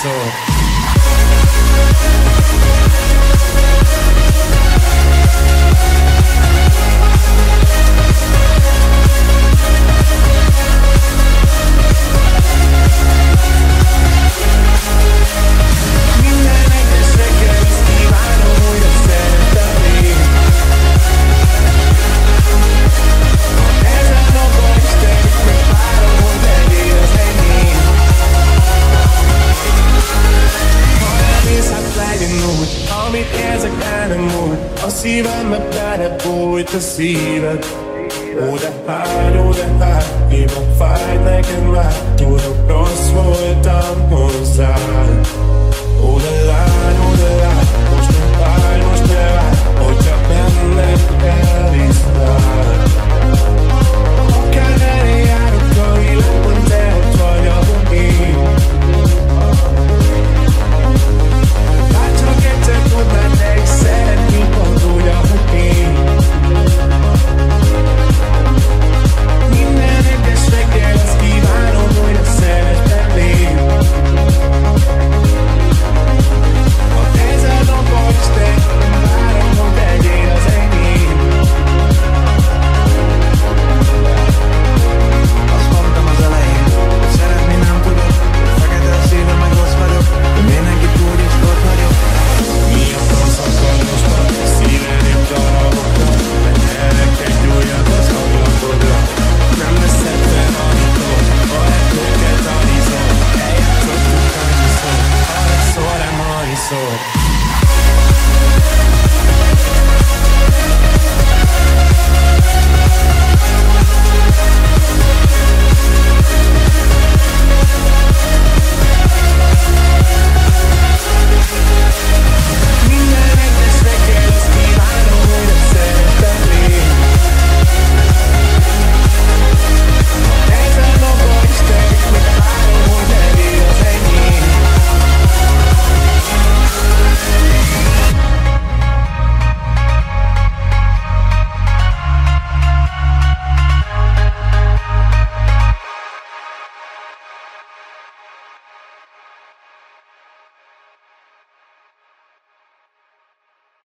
annyiszor. Amit érzek el nem múlt, a szívembe belebújt a szíved. Ó de hát, éppen fáj neked már, tudok rossz voltam hozzád. Ó de lány, most ne várj, most ne várj, hogy csak bennem elviszlál. Akármerre járok a világban, te ott vagy, ahol én. Tudnád, de is szeretni pont úgy, ahogy én. Minden egyes reggel azt kívánom, hogy a szeretem én. Ha ez a napom is te, várom, hogy legyél az enyém. Azt mondtam az elején, hogy szeretni nem tudok, hogy fekete a szívem, meg rossz vagyok, de mindenkit úgy is ott vagyok. Mi a franc akarosban, szívedébb darabokra, de elrekedj újat az ablakodra. Nem veszed fel annyitok, ha ettőket tanizol, eljátszottuk annyiszor, arra szól, nem annyiszor.